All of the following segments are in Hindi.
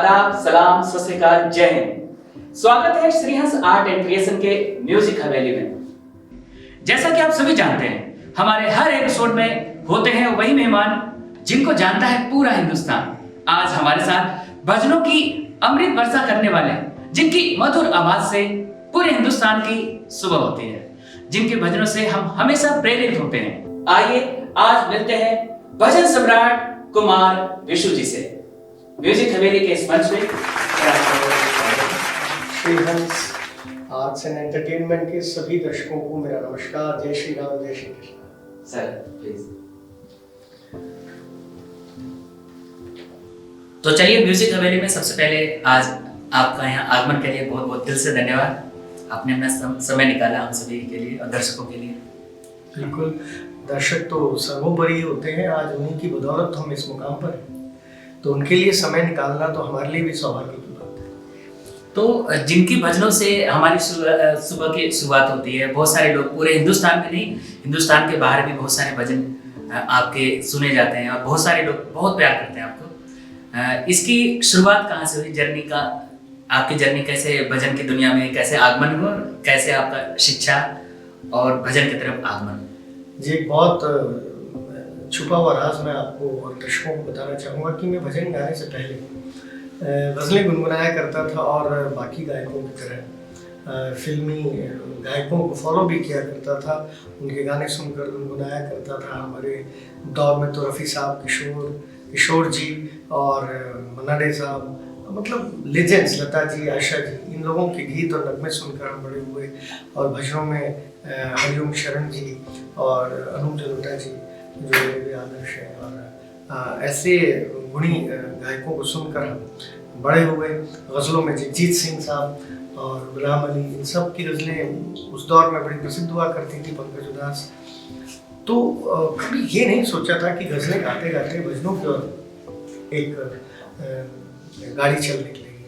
आदाब, सलाम, सत श्री अकाल, जय हिंद। स्वागत है श्रीहंस आर्ट एंड क्रिएशन के म्यूजिक हवेली में। जैसा कि आप सभी जानते हैं, हमारे हर एपिसोड में होते हैं वही मेहमान जिनको जानता है पूरा हिंदुस्तान। आज हमारे साथ भजनों की अमृत वर्षा करने वाले, जिनकी मधुर आवाज से पूरे हिंदुस्तान की सुबह होती है, जिनके भजनों से हम हमेशा प्रेरित होते हैं। आइए आज मिलते हैं भजन सम्राट कुमार विशु जी से। म्यूजिक हवेली के इस मंच में श्रीहंस आर्ट्स एंड एंटरटेनमेंट के सभी दर्शकों को मेरा नमस्कार। जय श्री राम, जय श्री कृष्ण। Sir please. तो चलिए, म्यूजिक हवेली में सबसे पहले आज आपका यहाँ आगमन के लिए बहुत बहुत दिल से धन्यवाद। आपने अपना समय निकाला हम सभी के लिए और दर्शकों के लिए। बिल्कुल, दर्शक तो सर्वोपरि होते हैं। आज उन्हीं की बदौलत हम इस मुकाम पर हैं, तो उनके लिए समय निकालना तो हमारे लिए भी सौभाग्य की बात है। तो जिनकी भजनों से हमारी सुबह की शुरुआत होती है, बहुत सारे लोग पूरे हिंदुस्तान में नहीं, हिंदुस्तान के बाहर भी बहुत सारे भजन आपके सुने जाते हैं और बहुत सारे लोग बहुत प्यार करते हैं आपको। इसकी शुरुआत कहाँ से हुई, जर्नी का? आपकी जर्नी कैसे भजन की दुनिया में कैसे आगमन हुआ, कैसे आपका शिक्षा और भजन की तरफ आगमन? जी, एक बहुत छुपा हुआ राज मैं आपको और दर्शकों को बताना चाहूँगा कि मैं भजन गाने से पहले गज़लें गुनगुनाया करता था और बाकी गायकों की तरह फिल्मी गायकों को फॉलो भी किया करता था। उनके गाने सुनकर गुनगुनाया करता था। हमारे दौर में तो रफ़ी साहब, किशोर जी और मन्ना डे साहब, मतलब लेजेंड्स, लता जी, आशा जी, इन लोगों के गीत और नगमे सुनकर हम बड़े हुए। और भजनों में हरिओम शरण जी और अनूप जलोटा जी जो मेरे भी आदर्श हैं, और ऐसे गुणी गायकों को सुनकर हम बड़े हुए। गज़लों में जगजीत सिंह साहब और गुलाम अली, इन सब की गज़लें उस दौर में बड़ी प्रसिद्ध हुआ करती थी, पंकज उदास। तो कभी ये नहीं सोचा था कि गज़लें गाते गाते भजनों की ओर एक गाड़ी चल निकलेगी।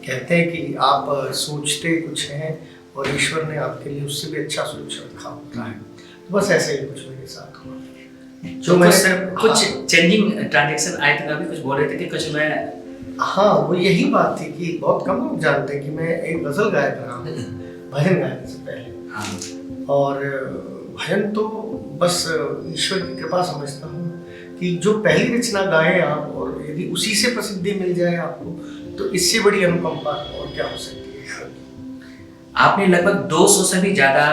कहते हैं कि आप सोचते कुछ हैं और ईश्वर ने आपके लिए उससे भी अच्छा सोच रखा होता है। तो बस ऐसे ही कुछ मेरे साथ हुआ। जो मैं सर कुछ चेंजिंग ट्रांजैक्शन आए थे, अभी कुछ बोल रहे थे कि कुछ मैं हाँ, वो यही बात थी कि बहुत कम लोग जानते हैं कि मैं एक गज़ल गाया कर रहा हूँ भजन गाने से पहले। हाँ। और भजन तो बस ईश्वर की कृपा समझता हूँ कि जो पहली रचना गाएं आप और यदि उसी से प्रसिद्धि मिल जाए आपको, तो इससे बड़ी अनुकंपा और क्या हो सकती है। आपने लगभग 200 से भी ज़्यादा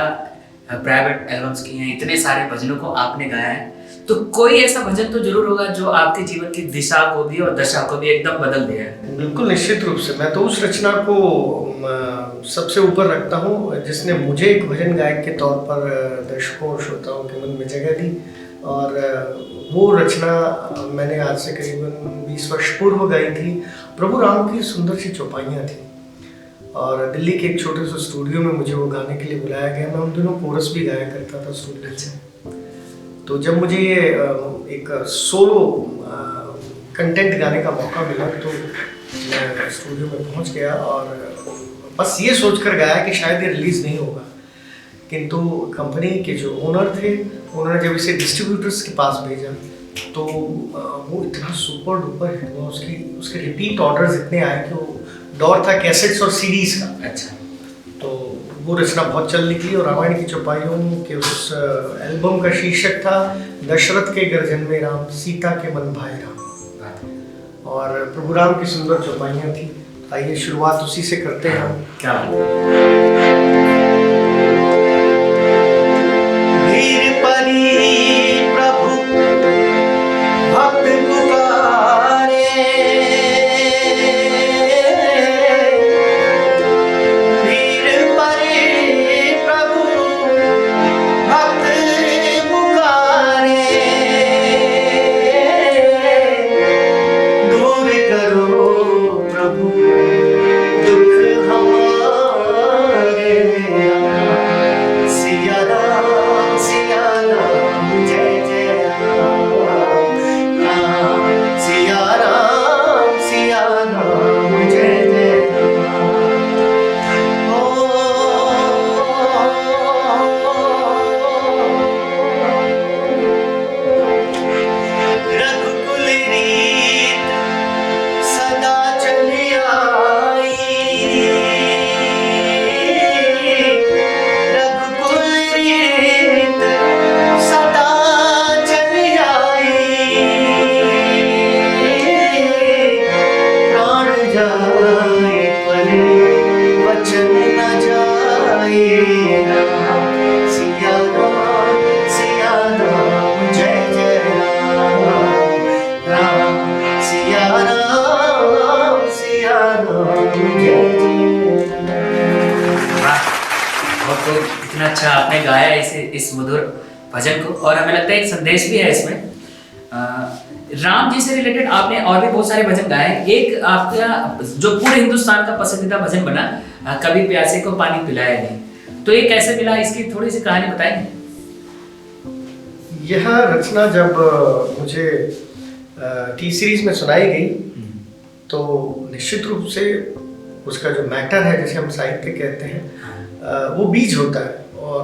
प्राइवेट एल्बम्स किए हैं, इतने सारे भजनों को आपने गाया है, तो कोई ऐसा भजन तो जरूर होगा जो आपके जीवन की दिशा को भी और दशा को भी एकदम बदल दिया है। बिल्कुल, निश्चित रूप से मैं तो उस रचना को सबसे ऊपर रखता हूँ जिसने मुझे एक भजन गायक के तौर पर दर्शकों और श्रोताओं के मन में जगह दी। और वो रचना मैंने आज से करीबन 20 वर्ष पूर्व गाई थी। प्रभु राम की सुंदर सी चौपाइयाँ थी और दिल्ली के एक छोटे से स्टूडियो में मुझे वो गाने के लिए बुलाया गया। मैं उन दिनों कोरस भी गाया करता था स्टूडियो से। तो जब मुझे ये एक सोलो कंटेंट गाने का मौका मिला तो मैं स्टूडियो में पहुंच गया और बस ये सोचकर गाया कि शायद ये रिलीज़ नहीं होगा। किंतु कंपनी के जो ओनर थे, उन्होंने जब इसे डिस्ट्रीब्यूटर्स के पास भेजा तो वो इतना सुपर डुपर हिट हुआ। उसके रिपीट ऑर्डर्स इतने आए कि वो दौर था कैसेट्स और सीडीज का। अच्छा। तो वो रचना बहुत चल निकली और रामायण की चौपाइयों के उस एल्बम का शीर्षक था दशरथ के गर्जन में राम, सीता के मन भाए राम। और प्रभु राम की सुंदर चौपाइयाँ थी। आइए शुरुआत उसी से करते हैं हम। क्या वीर परी प्रभु भक्त पुकारे, वीर परी प्रभु भक्त पुकारे, दूर करो प्रभु दुख हमारे। तो इतना अच्छा आपने गाया इस मधुर भजन को, और हमें लगता है एक संदेश भी है इसमें। राम जी से रिलेटेड आपने और भी बहुत सारे भजन गाए हैं। एक आपका जो पूरे हिंदुस्तान का पसंदीदा भजन बना, कभी प्यासे को पानी पिलाया नहीं, तो ये कैसे मिला, इसकी थोड़ी सी कहानी बताएंगे? यह रचना जब मुझे टी सीरीज में सुनाई गई तो निश्चित रूप से उसका जो मैटर है, जिसे हम साहित्य कहते हैं, वो बीज होता है, और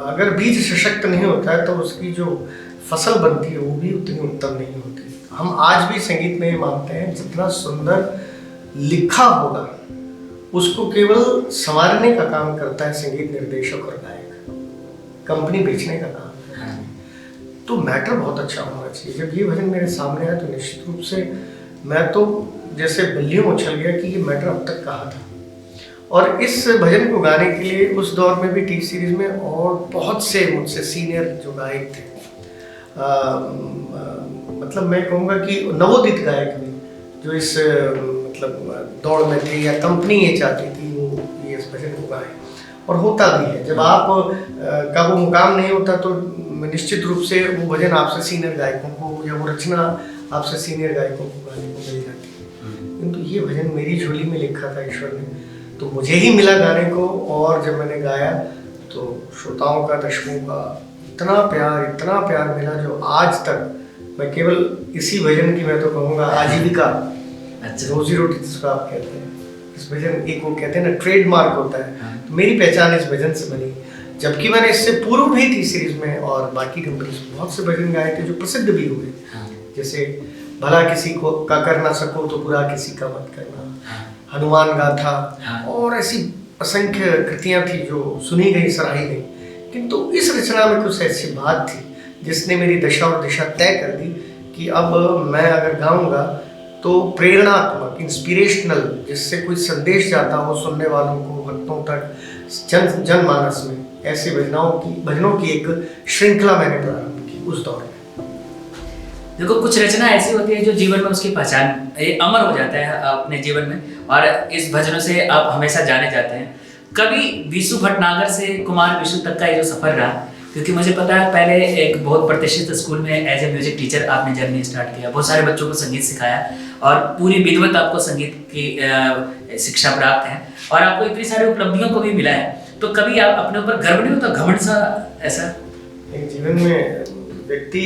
अगर बीज सशक्त नहीं होता है तो उसकी जो फसल बनती है वो भी उतनी उत्तम नहीं होती। हम आज भी संगीत में ये मानते हैं, जितना सुंदर लिखा होगा उसको केवल संवारने का काम करता है संगीत निर्देशक और गायक, कंपनी बेचने का काम है। तो मैटर बहुत अच्छा होना चाहिए। जब ये भजन मेरे सामने आया तो निश्चित रूप से मैं तो जैसे बल्लियों में उछल गया कि ये मैटर अब तक कहाँ था। और इस भजन को गाने के लिए उस दौर में भी टी सीरीज में और बहुत से मुझसे सीनियर जो गायक थे, मतलब मैं कहूँगा कि नवोदित गायक भी जो इस मतलब दौड़ में थे, या कंपनी ये चाहती थी वो ये इस भजन को गाएं, और होता भी है। जब आप का वो मुकाम नहीं होता तो निश्चित रूप से वो भजन आपसे सीनियर गायकों को, या वो रचना आपसे सीनियर गायकों को गाने को मिल जाती है। किंतु ये भजन मेरी झोली में लिखा था ईश्वर ने, तो मुझे ही मिला गाने को, और जब मैंने गाया तो श्रोताओं का, दर्शकों का इतना प्यार मिला, जो आज तक मैं केवल इसी भजन की, मैं तो कहूँगा, आजीविका, रोजी रोटी जिसको आप कहते हैं, इस भजन एक वो कहते हैं ना ट्रेडमार्क होता है, तो मेरी पहचान इस भजन से बनी। जबकि मैंने इससे पूर्व भी टी सीरीज में और बाकी कंपनी से बहुत से भजन गाए थे जो प्रसिद्ध भी हुए, जैसे भला किसी को का कर ना सको तो बुरा किसी का मत करना, हनुमान गाथा, और ऐसी असंख्य कृतियां थी जो सुनी गई, सराही गई। किंतु इस रचना में कुछ ऐसी बात थी जिसने मेरी दशा और दिशा तय कर दी कि अब मैं अगर गाऊंगा तो प्रेरणात्मक, इंस्पिरेशनल, जिससे कोई संदेश जाता हो सुनने वालों को, भक्तों तक, जनमानस में, ऐसे भजनों की एक श्रृंखला मैंने प्रारंभ की उस दौर में। देखो, कुछ रचना ऐसी होती है जो जीवन में उसकी पहचान, ये अमर हो जाता है अपने जीवन में, और इस भजनों से आप हमेशा जाने जाते हैं। कभी विशु भटनागर से कुमार विशु तक का ये जो सफर रहा, क्योंकि मुझे पता है पहले एक बहुत प्रतिष्ठित स्कूल में एज ए म्यूजिक टीचर आपने जर्नी स्टार्ट किया, बहुत सारे बच्चों को संगीत सिखाया, और पूरी विधिवत आपको संगीत की शिक्षा प्राप्त है, और आपको इतनी सारी उपलब्धियों को भी मिला है। तो कभी आप अपने ऊपर गर्व नहीं होता, घमंड सा ऐसा? जीवन में व्यक्ति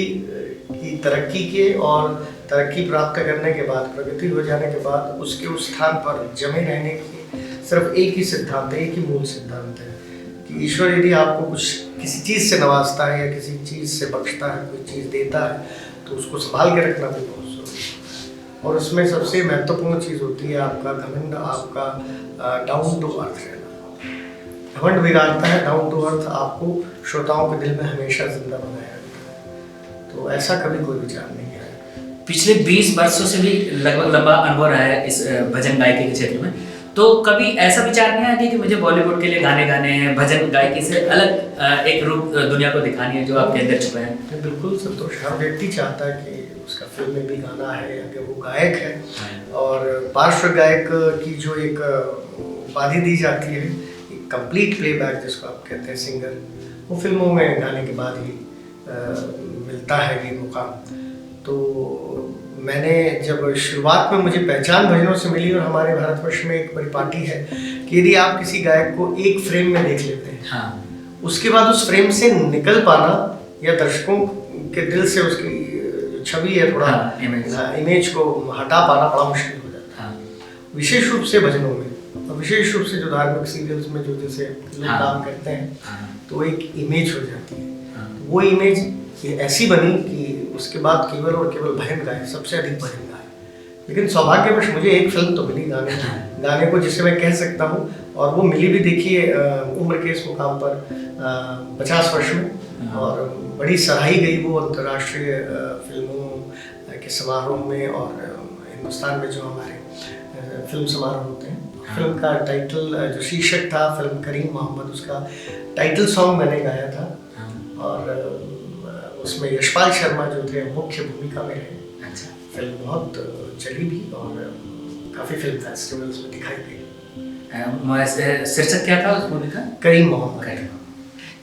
की तरक्की के और तरक्की प्राप्त करने के बाद, प्रगति हो जाने के बाद, उसके उस स्थान पर जमे रहने की सिर्फ एक ही सिद्धांत है, एक ही मूल सिद्धांत है कि ईश्वर यदि आपको कुछ किसी चीज़ से नवाजता है या किसी चीज़ से बख्शता है, कोई चीज़ देता है, तो उसको संभाल के रखना भी बहुत जरूरी है। और उसमें सबसे महत्वपूर्ण चीज़ होती है आपका घमंड, आपका डाउन टू अर्थ रहना। घमंड बिगाड़ता है, डाउन टू अर्थ आपको श्रोताओं के दिल में हमेशा जिंदा बनाया रखता है। तो ऐसा कभी कोई विचार नहीं है। पिछले 20 वर्षों से भी लगभग लंबा अनुभव रहा है इस भजन गायकी के क्षेत्र में, तो कभी ऐसा विचार नहीं आया कि मुझे बॉलीवुड के लिए गाने गाने हैं, भजन गायकी से अलग एक रूप दुनिया को दिखानी है जो आपके अंदर छुपा है? बिल्कुल संतोष, हर व्यक्ति चाहता है कि उसका फिल्म में भी गाना है, अगर वो गायक है। और पार्श्व गायक की जो एक उपाधि दी जाती है, कंप्लीट प्लेबैक जिसको आप कहते हैं, सिंगर, वो फिल्मों में गाने के बाद ही मिलता है ये मुकाम। तो मैंने जब शुरुआत में मुझे पहचान भजनों से मिली, और हमारे भारतवर्ष में एक परिपाटी है कि यदि आप किसी गायक को एक फ्रेम में देख लेते हैं, उसके बाद उस फ्रेम से निकल पाना या दर्शकों के दिल से उसकी जो छवि है, थोड़ा इमेज को हटा पाना बड़ा मुश्किल हो जाता है। विशेष रूप से भजनों में, और विशेष रूप से जो धार्मिक सीरियल्स में जो जैसे लोग काम करते हैं, तो एक इमेज हो जाती है। वो इमेज ऐसी बनी कि उसके बाद केवल और केवल भजन गाए, सबसे अधिक भजन गाए। लेकिन सौभाग्यवश मुझे एक फिल्म तो मिली गाने को, जिसे मैं कह सकता हूँ, और वो मिली भी, देखिए, उम्र के इस मुकाम पर 50 वर्ष में, और बड़ी सराही गई वो अंतर्राष्ट्रीय फिल्मों के समारोह में, और हिंदुस्तान में जो हमारे फिल्म समारोह होते हैं। फिल्म का टाइटल जो शीर्षक था फिल्म करीम मोहम्मद, उसका टाइटल सॉन्ग मैंने गाया था, और उसमें यशपाल शर्मा जो थे मुख्य भूमिका में रहे। फिल्म बहुत चली भी और काफ़ी फिल्म फेस्टिवल्स में दिखाई गई। शीर्षक क्या था उस मूवी का? करीम मोहम्मद।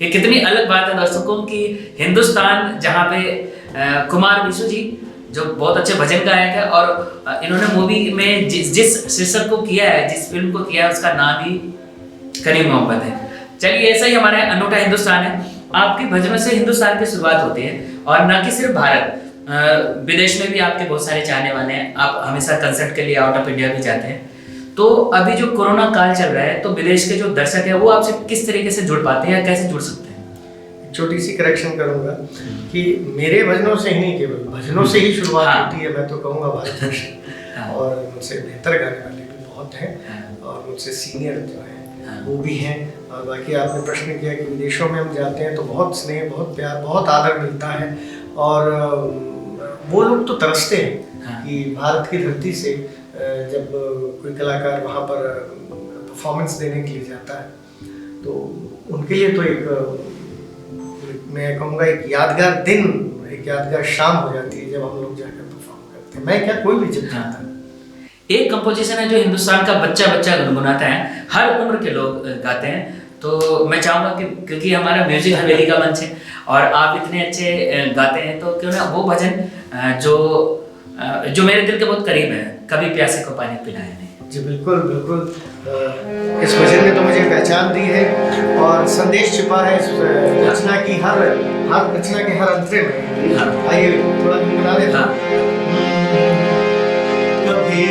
ये कितनी अलग बात है दर्शकों कि हिंदुस्तान जहाँ पे कुमार विशु जी जो बहुत अच्छे भजन गायक है और इन्होंने मूवी में जिस शीर्षक को किया है, जिस फिल्म को किया है, उसका नाम ही करीम मोहम्मद है। चलिए, ऐसा ही हमारा अनूठा हिंदुस्तान है। आपके भजनों से हिंदुस्तान की शुरुआत होती है और न कि सिर्फ भारत, विदेश में भी आपके बहुत सारे चाहने वाले हैं। आप हमेशा कंसर्ट के लिए आउट ऑफ इंडिया भी जाते हैं। तो अभी जो कोरोना काल चल रहा है, तो विदेश के जो दर्शक है वो आपसे किस तरीके से जुड़ पाते हैं या कैसे जुड़ सकते हैं? छोटी सी करेक्शन करूंगा कि मेरे भजनों से ही नहीं, केवल भजनों से ही शुरुआत होती है। मैं तो कहूँगा भारत में और मुझसे बेहतर गाने वाले भी बहुत हैं और मुझसे सीनियर जो हैं वो भी हैं। और बाकी आपने प्रश्न किया कि विदेशों में हम जाते हैं तो बहुत स्नेह, बहुत प्यार, बहुत आदर मिलता है और वो लोग तो तरसते हैं कि भारत की धरती से जब कोई कलाकार वहाँ पर परफॉर्मेंस देने के लिए जाता है तो उनके लिए तो एक, मैं कहूँगा, एक यादगार दिन, एक यादगार शाम हो जाती है जब हम लोग जाकर परफॉर्म करते हैं। मैं क्या, कोई भी जब जाता है। एक कंपोजिशन है जो हिंदुस्तान का बच्चा बच्चा गुनगुनाता है, हर उम्र के लोग गाते हैं। तो मैं चाहूँगा कि क्योंकि हमारा म्यूजिक हवेली का मंच है और आप इतने अच्छे गाते हैं, तो क्यों ना वो भजन जो मेरे दिल के बहुत करीब है, कभी प्यासे को पानी पिलाया नहीं। जी बिल्कुल बिल्कुल। इस भजन ने तो मुझे पहचान दी है और संदेश छिपा है इस रचना की, हर रचना के हर अंतरे में। आइए थोड़ा गुनगुना देता हूँ। कभी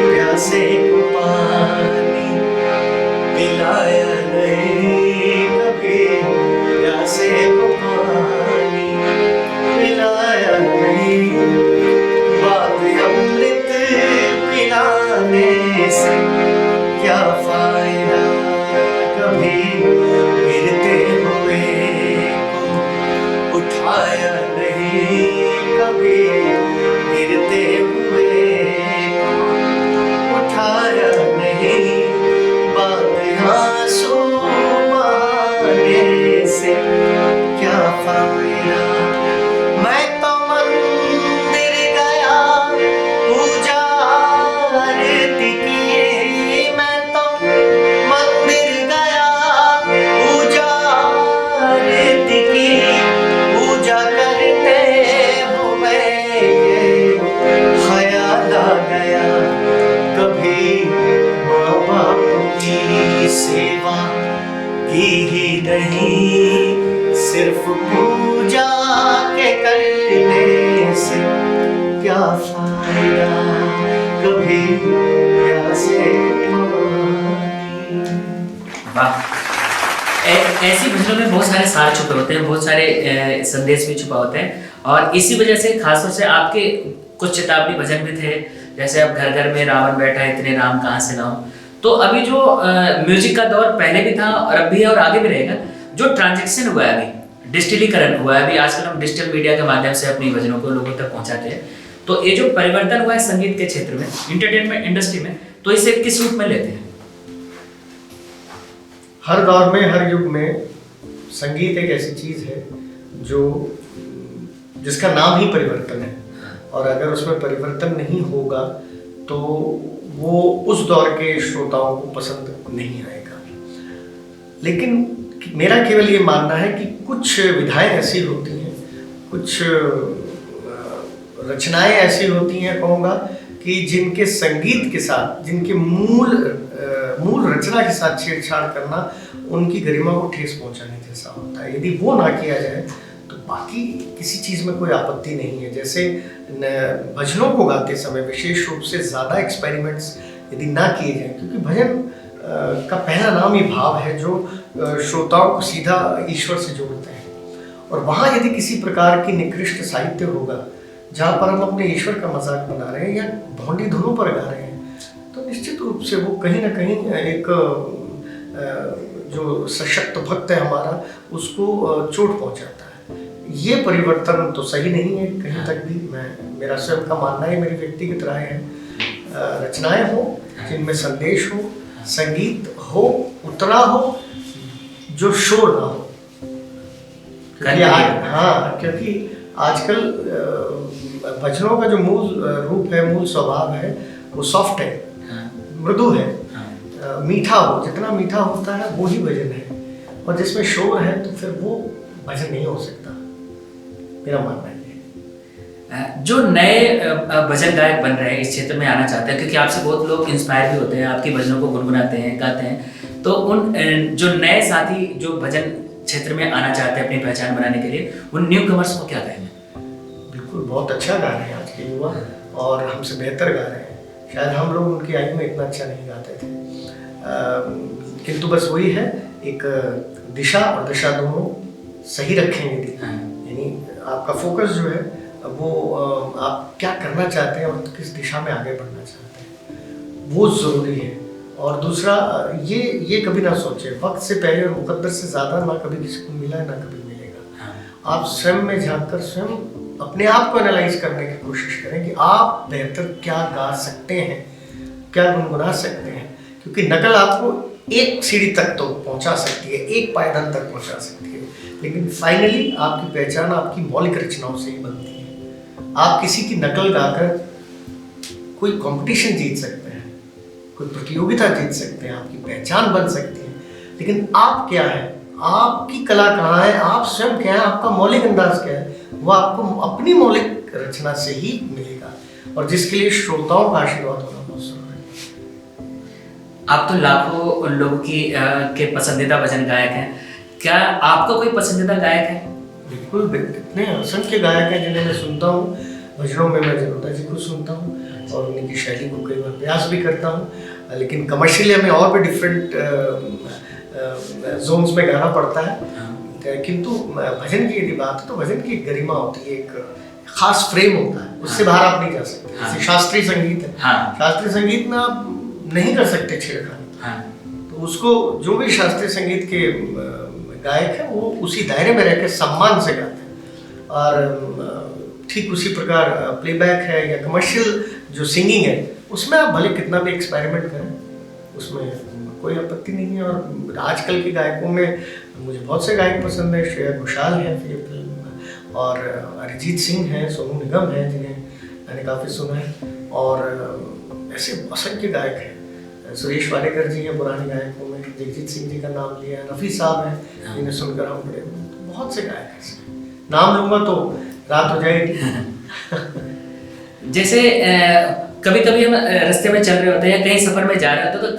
प्यासे को पानी पिलाया नहीं, कभी प्यासे को पानी पिलाया नहीं, बात अमृत पिलाने से क्या फायदा, कभी गिरते हुए को उठाया नहीं, कभी गिरते हुए को उठाया नहीं, बात आंसू बहाने से क्या फायदा। मैं तो मंदिर गया पूजा आरती किए, मैं तो मंदिर गया पूजा आरती की, पूजा करते हुए ख्याल आ गया, कभी माँ बाप की सेवा की ही नहीं, सिर्फ पूजा के करने से क्या फायदा, कभी प्यासे पानी। वाह, ऐसी भजनों में बहुत सारे सार छुपे होते हैं, बहुत सारे संदेश भी छुपा होते हैं और इसी वजह से खासतौर से आपके कुछ चेतावनी भजन भी थे, जैसे अब घर घर में रावण बैठा है, इतने राम कहाँ से लाऊं। तो अभी जो म्यूजिक का दौर पहले भी था और अब भी है और आगे भी रहेगा, जो ट्रांजेक्शन हुआ है, अभी डिजिटलीकरण हुआ है, अभी आजकल हम डिजिटल मीडिया के माध्यम से अपनी भजनों को लोगों तक पहुंचाते हैं, तो ये जो परिवर्तन हुआ है संगीत के क्षेत्र में, एंटरटेनमेंट इंडस्ट्री में, तो इसे किस रूप में लेते हैं? हर दौर में, हर युग में संगीत एक ऐसी चीज है जो जिसका नाम ही परिवर्तन है और अगर उसमें परिवर्तन नहीं होगा तो वो उस दौर के श्रोताओं को पसंद नहीं आएगा। लेकिन मेरा केवल ये मानना है कि कुछ विधाएं ऐसी होती हैं, कुछ रचनाएं ऐसी होती हैं, कहूँगा, कि जिनके संगीत के साथ, जिनके मूल रचना के साथ छेड़छाड़ करना उनकी गरिमा को ठेस पहुंचाने जैसा होता है। यदि वो ना किया जाए तो बाकी किसी चीज़ में कोई आपत्ति नहीं है। जैसे भजनों को गाते समय विशेष रूप से ज़्यादा एक्सपेरिमेंट्स यदि ना किए जाएं, क्योंकि भजन का पहला नाम ही भाव है जो श्रोताओं को सीधा ईश्वर से जोड़ते हैं। और वहाँ यदि किसी प्रकार की निकृष्ट साहित्य होगा जहाँ पर हम अपने ईश्वर का मजाक बना रहे हैं या भौंडी धुनों पर गा रहे हैं, तो निश्चित रूप से वो कहीं ना कहीं एक जो सशक्त भक्त है हमारा, उसको चोट पहुंचाता है। ये परिवर्तन तो सही नहीं है कहीं तक भी। मेरा स्वयं का मानना है, मेरी व्यक्तिगत राय है, रचनाएं हो जिनमें संदेश हो, संगीत हो, उतना हो जो शोर ना हो। क्योंकि आजकल भजनों का जो मूल रूप है, मूल स्वभाव है, वो सॉफ्ट है, मृदु है, मीठा हो, जितना मीठा होता है वो ही भजन है, और जिसमें शोर है तो फिर वो भजन नहीं हो सकता, मेरा मानना है। जो नए भजन गायक बन रहे हैं, इस क्षेत्र में आना चाहते हैं, क्योंकि आपसे बहुत लोग इंस्पायर भी होते हैं, आपके भजनों को गुनगुनाते हैं, गाते हैं, तो उन जो नए साथी जो भजन क्षेत्र में आना चाहते हैं अपनी पहचान बनाने के लिए, उन न्यू कमर्स को क्या कहेंगे? बिल्कुल, बहुत अच्छा गा रहे हैं आज के युवा, और हमसे बेहतर गा रहे हैं। शायद हम लोग उनकी आयु में इतना अच्छा नहीं गाते थे, किंतु बस वही है, एक दिशा और दशा दोनों सही रखेंगे, यानी आपका फोकस जो है वो आप क्या करना चाहते हैं और किस दिशा में आगे बढ़ना चाहते हैं, वो ज़रूरी है। और दूसरा, ये कभी ना सोचे वक्त से पहले और मुकद्दर से ज़्यादा ना कभी किसी को मिला है ना कभी मिलेगा। आप स्वयं में झांककर स्वयं अपने आप को एनालाइज करने की कोशिश करें कि आप बेहतर क्या गा सकते हैं, क्या गुनगुना सकते हैं, क्योंकि नकल आपको एक सीढ़ी तक तो पहुंचा सकती है, एक पायदान तक पहुंचा सकती है, लेकिन फाइनली आपकी पहचान आपकी मौलिक रचनाओं से ही बनती है। आप किसी की नकल गाकर कोई कंपटीशन जीत सकते हैं, कोई प्रतियोगिता जीत सकते हैं, आपकी पहचान बन सकती है, लेकिन आप क्या है, आपकी कला कहाँ है, आप स्वयं क्या है, आपका मौलिक अंदाज क्या है, वो आपको अपनी मौलिक रचना से ही मिलेगा, और जिसके लिए श्रोताओं का आशीर्वाद होना बहुत जरूरी है। आप तो लाखों लोगों के पसंदीदा भजन गायक हैं, क्या आपका कोई पसंदीदा गायक है? बिल्कुल, इतने असंख्य गायक हैं जिन्हें मैं सुनता हूँ। भजनों में मैं जरूरता जी को सुनता हूँ और उनकी शैली को कई बार प्रयास भी करता हूँ, लेकिन कमर्शियली हमें और भी डिफरेंट जोन्स में गाना पड़ता है, किंतु भजन की यदि बात है तो भजन की गरिमा होती है, एक खास फ्रेम होता है, उससे बाहर आप नहीं जा सकते। जैसे शास्त्रीय संगीत है, शास्त्रीय संगीत में आप नहीं कर सकते छेड़खानी, तो उसको जो भी शास्त्रीय संगीत के गायक है वो उसी दायरे में रहकर सम्मान से गाते हैं, और ठीक उसी प्रकार प्लेबैक है या कमर्शियल जो सिंगिंग है उसमें आप भले कितना भी एक्सपेरिमेंट करें, उसमें कोई आपत्ति नहीं है। और आजकल के गायकों में मुझे बहुत से गायक पसंद है, श्रेया घोषाल है फिर, और अरिजीत सिंह है, सोनू निगम है जिन्हें मैंने काफ़ी सुना है, और ऐसे असंख्य गायक हैं। सुरेश वाडेकर जी हैं पुराने गायकों में, जगजीत सिंह जी का नाम लिया, रफ़ी साहब हैं जिन्हें सुनकर हम बड़े, तो बहुत से गायक हैं, नाम लूँगा तो रात हो जाएगी। जैसे कभी कभी हम रास्ते में चल रहे होते हैं, कहीं सफर में जा रहे होते हैं, तो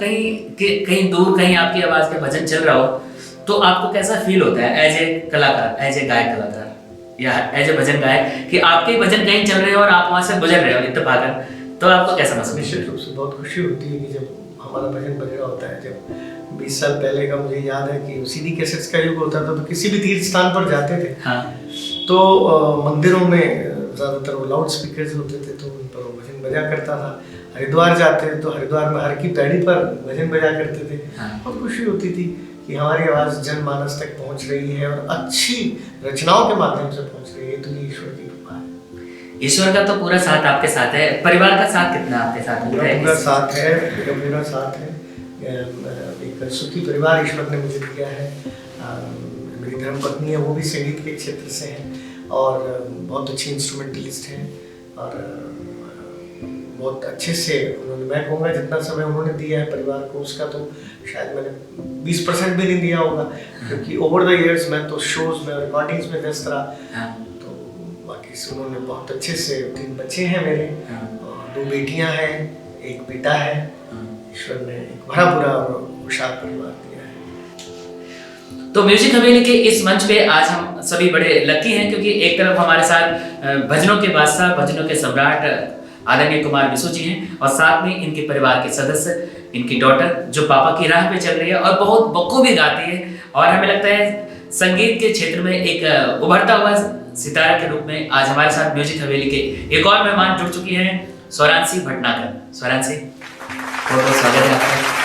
कहीं दूर कहीं आपकी आवाज़ पे भजन चल रहा हो तो आपको कैसा फील होता है एज ए कलाकार, एज ए गायक कलाकार या एज ए भजन गायक, कि आपके भजन कहीं चल रहे हो और आप वहाँ से गुजर रहे हो इत्तेफाकन, तो आपको कैसा महसूस? निश्चित रूप से बहुत खुशी होती है कि जब हमारा भजन बज रहा होता है। जब 20 साल पहले का मुझे याद है कि सीडी कैसेट्स का युग होता था, तो किसी भी तीर्थ स्थान पर जाते थे तो मंदिरों में ज़्यादातर वो लाउड स्पीकर्स होते थे, तो उन पर वो भजन बजा करता था। हरिद्वार जाते थे तो हरिद्वार में हर की पैड़ी पर भजन बजा करते थे। बहुत खुशी होती थी कि हमारी आवाज़ जनमानस तक पहुंच रही है और अच्छी रचनाओं के माध्यम से पहुंच रही है, तो ये ईश्वर की कृपा है। ईश्वर का तो पूरा साथ आपके साथ है, परिवार का साथ कितना आपके साथ है? पूरा साथ है, पूरा साथ है। एक सुखी परिवार ईश्वर ने मुझे दिया है। मेरी धर्मपत्नी है, वो भी संगीत के क्षेत्र से है और बहुत अच्छी इंस्ट्रूमेंटलिस्ट हैं, और बहुत अच्छे से उन्होंने, मैं कहूँगा जितना समय उन्होंने दिया है परिवार को, उसका तो शायद मैंने 20% भी नहीं दिया होगा, क्योंकि ओवर द इयर्स मैं तो शोज में रिकॉर्डिंग्स में व्यस्त रहा। तो बाकी से उन्होंने बहुत अच्छे से, 3 बच्चे हैं मेरे, 2 बेटियां हैं, 1 बेटा है। ईश्वर ने एक भरा पूरा और खुशहाल परिवार दिया है। तो म्यूजिक हवेली के इस मंच पे आज हम सभी बड़े लकी हैं, क्योंकि एक तरफ हमारे साथ भजनों के बादशाह, भजनों के सम्राट आदरणीय कुमार विशु जी हैं, और साथ में इनके परिवार के सदस्य, इनकी डॉटर जो पापा की राह पे चल रही है और बहुत बखूबी गाती है, और हमें लगता है संगीत के क्षेत्र में एक उभरता हुआ सितारा के रूप में आज हमारे साथ म्यूजिक हवेली के एक और मेहमान जुड़ चुकी हैं, स्वरांशी भटनागर। स्वरांशी, बहुत बहुत स्वागत है आपका।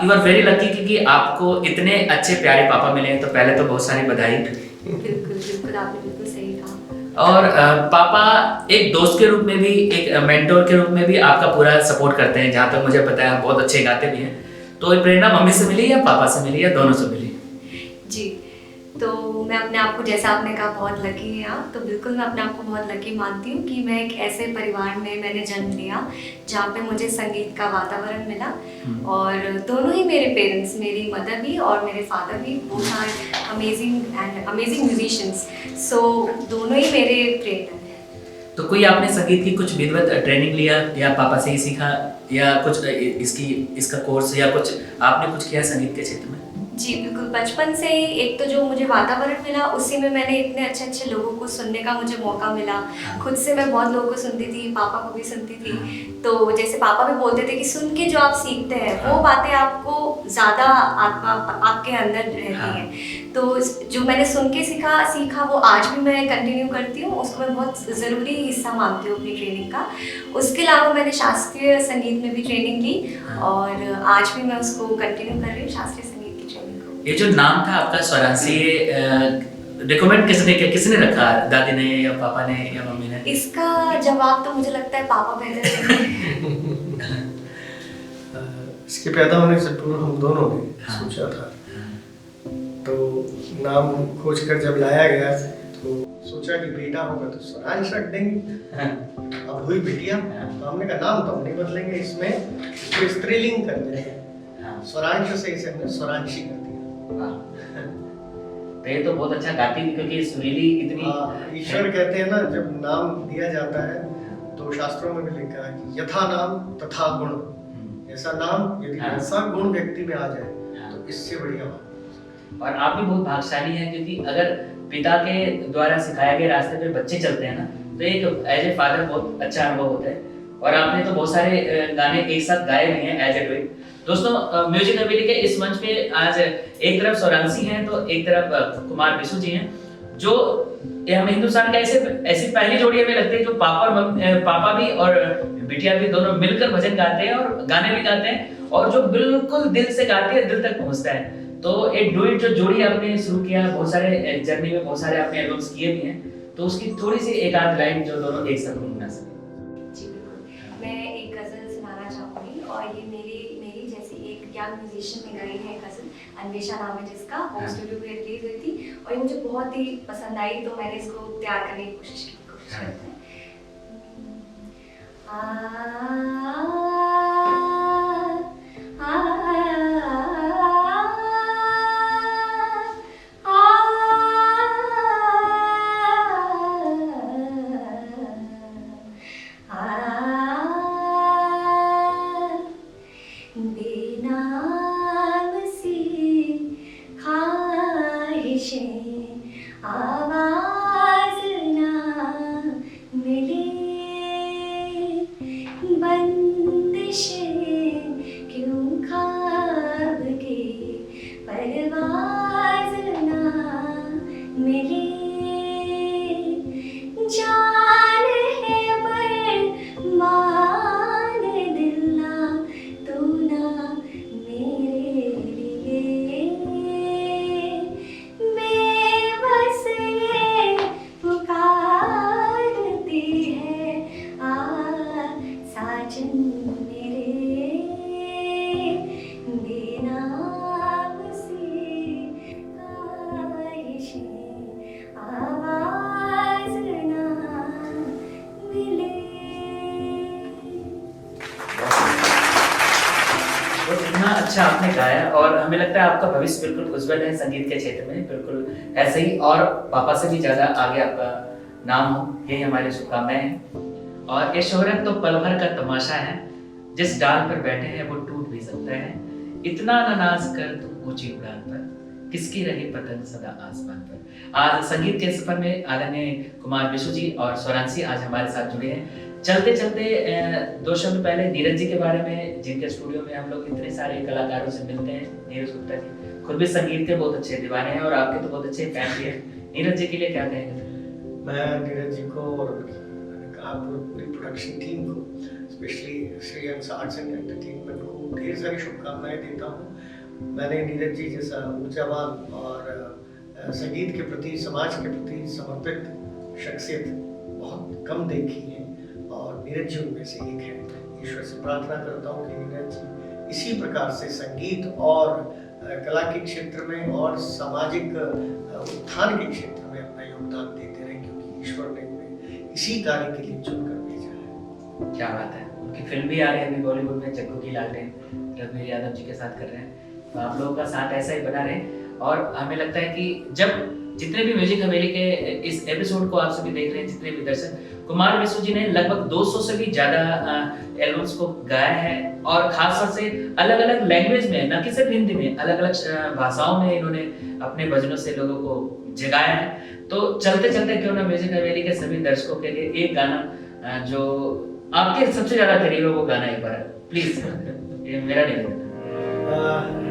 यू आर वेरी लकी, क्योंकि आपको इतने अच्छे प्यारे पापा मिले हैं, तो पहले तो बहुत सारी बधाई। बिल्कुल आपने बिल्कुल सही कहा। और पापा एक दोस्त के रूप में भी, एक मेंटोर के रूप में भी आपका पूरा सपोर्ट करते हैं, जहाँ तक मुझे पता है बहुत अच्छे गाते भी हैं। तो ये प्रेरणा मम्मी से मिली या पापा से मिली या दोनों से मिली? जी, तो मैं अपने आप को, जैसा आपने कहा, बहुत लकी है आप, तो बिल्कुल मैं अपने आप को बहुत लकी मानती हूँ कि मैं एक ऐसे परिवार में मैंने जन्म लिया जहाँ पे मुझे संगीत का वातावरण मिला। और दोनों ही मेरे पेरेंट्स, मेरी मदर भी और मेरे फादर भी, बोथ आर अमेजिंग म्यूजिशियंस, सो दोनों ही मेरे प्रेरणा हैं। तो कोई आपने संगीत की कुछ विधिवत ट्रेनिंग लिया या पापा से ही सीखा या कुछ इसका कोर्स या कुछ आपने कुछ किया संगीत के क्षेत्र में? जी बिल्कुल, बचपन से ही एक तो जो मुझे वातावरण मिला उसी में मैंने इतने अच्छे अच्छे लोगों को सुनने का मुझे मौका मिला। खुद से मैं बहुत लोगों को सुनती थी, पापा को भी सुनती थी, तो जैसे पापा भी बोलते थे कि सुन के जो आप सीखते हैं वो बातें आपको ज़्यादा आपके अंदर रहती हैं। तो जो मैंने सुन के सीखा वो आज भी मैं कंटिन्यू करती हूँ, उसको मैं बहुत ज़रूरी हिस्सा मानती हूँ अपनी ट्रेनिंग का। उसके अलावा मैंने शास्त्रीय संगीत में भी ट्रेनिंग ली और आज भी मैं उसको कंटिन्यू कर रही हूँ, शास्त्रीय संगीत की ट्रेनिंग को। ये जो नाम था आपका स्वरांशी, रिकमेंड किसने किया, किसने रखा, दादी ने या पापा ने या मम्मी ने? इसका जवाब तो मुझे लगता है पापा बेहतर देंगे। इसके पैदा होने से पूर्व हम दोनों ने सोचा था, तो नाम खोज कर जब लाया गया तो सोचा कि बेटा होगा तो स्वरांश रख देंगे। अब हुई बिटिया, तो हमने कहा नाम तो हम नहीं बदलेंगे, इसको स्त्रीलिंग कर देंगे, स्वरांश से इसे हमने स्वरांशी कर दिया। तो ये तो बहुत अच्छा गाती थी, क्योंकि सुरीली इतनी। ईश्वर कहते हैं ना, जब नाम दिया जाता है तो शास्त्रों में भी लिखा है कि यथा नाम तथा गुण। ऐसा नाम यदि ऐसा गुण व्यक्ति में आ जाए तो इससे बढ़िया बात। और आप भी बहुत भाग्यशाली हैं, क्योंकि अगर पिता के द्वारा सिखाए गए रास्ते पे बच्चे चलते हैं ना, तो एक एज ए फादर बहुत अच्छा अनुभव होता है। और आपने तो बहुत सारे गाने एक साथ गाए हुए हैं एज ए डुएट। दोस्तों, म्यूजिक हवेली के इस मंच पे आज एक तरफ स्वरांशी हैं तो एक तरफ कुमार विशु जी हैं, जो हमें हिंदुस्तान का ऐसी पहली जोड़ी हमें लगती है जो पापा भी और बिटिया भी दोनों मिलकर भजन गाते हैं और गाने भी गाते हैं, और जो बिल्कुल दिल से गाते हैं, दिल तक पहुंचता है। तो एक डुएट जो जोड़ी आपने शुरू किया, बहुत सारे जर्नी में बहुत सारे आपने एल्बम्स किए भी हैं, तो उसकी थोड़ी सी एक आध लाइन जो दोनों एक साथ गुनगुना सकें। जी बिल्कुल, मैं एक गज़ल सुनाना चाहूँगी और ये मेरी जैसी एक यंग म्यूजिशियन ने गाई है गज़ल, अन्वेषा नाम है जिसका, होम स्टूडियो पे रिलीज हुई थी और ये मुझे बहुत ही पसंद आई, तो मैंने इसको तैयार करने की कोशिश करते हैं। अच्छा आपने गाया और हमें लगता है आपका भविष्य बिल्कुल उज्जवल है संगीत के क्षेत्र में, बिल्कुल ऐसे ही और पापा से भी ज्यादा आगे आपका नाम हो, यही हमारी शुभकामनाएं हैं। और ये शोहरत तो पल भर का तमाशा है, जिस डाल पर बैठे हैं वो टूट भी सकता है, इतना न नाज कर तू ऊंची उड़ान पर, किसकी रही पतंग सदा आसमान पर। आज संगीत के सफर में आदरणीय कुमार विशु जी और स्वरांशी आज हमारे साथ जुड़े हैं। चलते चलते 2 शब्द पहले नीरज जी के बारे में, जिनके स्टूडियो में हम लोग इतने सारे कलाकारों से मिलते हैं। नीरज गुप्ता जी खुद भी संगीत के बहुत अच्छे दीवाने हैं और आपके तो बहुत अच्छे फैन भी हैं। नीरज जी के लिए क्या कहेंगे? मैं नीरज जी को और पूरी प्रोडक्शन टीम को, स्पेशली श्रीहंस आर्ट्स एंड एंटरटेनमेंट को ढेर सारी शुभकामनाएं देता हूँ। मैंने नीरज जी जैसा ऊर्जावान और संगीत के प्रति, समाज के प्रति समर्पित शख्सियत बहुत कम देखी है और नीरज जी उनमें से एक है। ईश्वर से प्रार्थना करता हूँ कि नीरज जी इसी प्रकार से संगीत और कला के क्षेत्र में और सामाजिक उत्थान के क्षेत्र में अपना योगदान देते रहे, क्योंकि ईश्वर ने उन्हें इसी कार्य के लिए चुनकर भेजा है। क्या बात है। उनकी फिल्म भी आ रही है अभी बॉलीवुड में, जग्गू की लालटेन रणवीर यादव जी के साथ कर रहे हैं। तो आप लोगों का साथ ऐसा ही बना रहे। और हमें लगता है कि जब जितने भी म्यूजिक हवेली के इस एपिसोड को आप सभी देख रहे हैं, जितने भी दर्शक, कुमार विशु जी ने लगभग 200 से भी ज्यादा एल्बम्स को गाया है और खासतौर से अलग अलग लैंग्वेज में, न कि सिर्फ हिंदी में, अलग अलग भाषाओं में इन्होंने अपने भजनों से लोगों को जगाया है। तो चलते चलते क्यों ना म्यूजिक हवेली के सभी दर्शकों के लिए एक गाना जो आपके सबसे ज्यादा करीब है वो गाना एक बार प्लीज, ये मेरा निवेदन।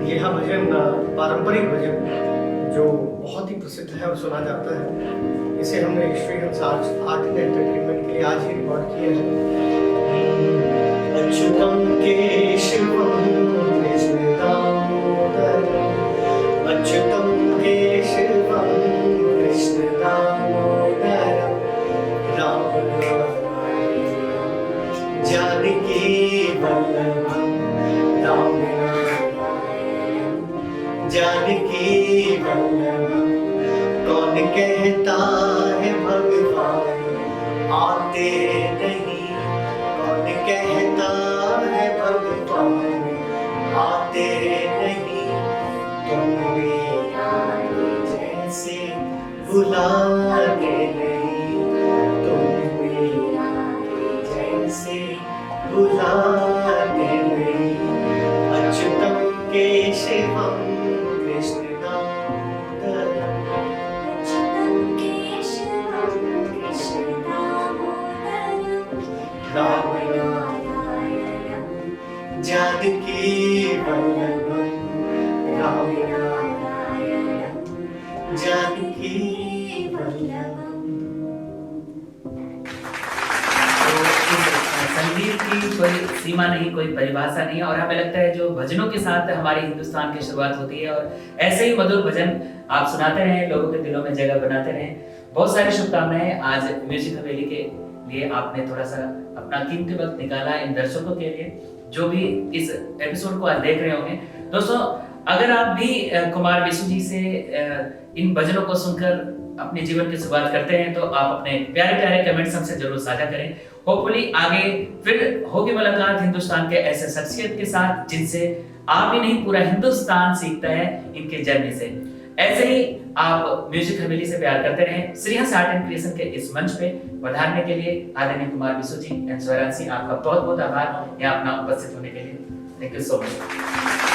यह भजन पारंपरिक भजन जो बहुत ही प्रसिद्ध है और सुना जाता है, इसे हमने श्रीहंस आर्ट एंड एंटरटेनमेंट के लिए आज ही रिकॉर्ड किया है। अच्युतम केशवम कृष्ण दामोदरम, अच्युतम केशवम कृष्ण दामोदरम, राम जानकी वल्लभम, राम जानकी वल्लभम। कौन कहता है भगवान आते नहीं, कौन कहता है भगवान आते नहीं, तुम भी जैसे बुलाते नहीं, तुम भी जैसे बुलाते नहीं। अच्युतम केशवम कृष्ण दामोदरम, अच्युतम केशवम कृष्ण दामोदरम, राम नारायणं जानकी वल्लभम, राम नारायणं जानकी वल्लभम। संगीत की कोई सीमा नहीं, कोई परिभाषा नहीं, और हमें लगता है जो भजनों के साथ हमारी हिंदुस्तान की शुरुआत होती है और ऐसे ही मधुर भजन आप सुनाते रहें, लोगों के दिलों में जगह बनाते रहें। बहुत सारी शुभकामनाएं। आज म्यूजिक हवेली के लिए आपने थोड़ा सा अपना कीमती वक्त निकाला इन दर्शकों के लिए जो भी इस एपिसोड को आज देख रहे होंगे। दोस्तों, अगर आप भी कुमार विशु जी से इन भजनों को सुनकर अपने जीवन की शुरुआत करते हैं तो आप अपने प्यारे प्यारे कमेंट्स हमसे जरूर साझा करें। होपफुली आगे फिर होगी मुलाकात हिंदुस्तान के ऐसे शख्सियत के साथ जिनसे आप ही नहीं पूरा हिंदुस्तान सीखता है इनके जर्नी से। ऐसे ही आप म्यूजिक हवेली से प्यार करते रहें। श्रीहंस आर्ट एंड क्रिएशन के इस मंच पे पधारने के लिए आदरणीय कुमार विशु जी एंड स्वरांशी, आपका बहुत बहुत आभार यहाँ अपना उपस्थित होने के लिए। Thank you so much.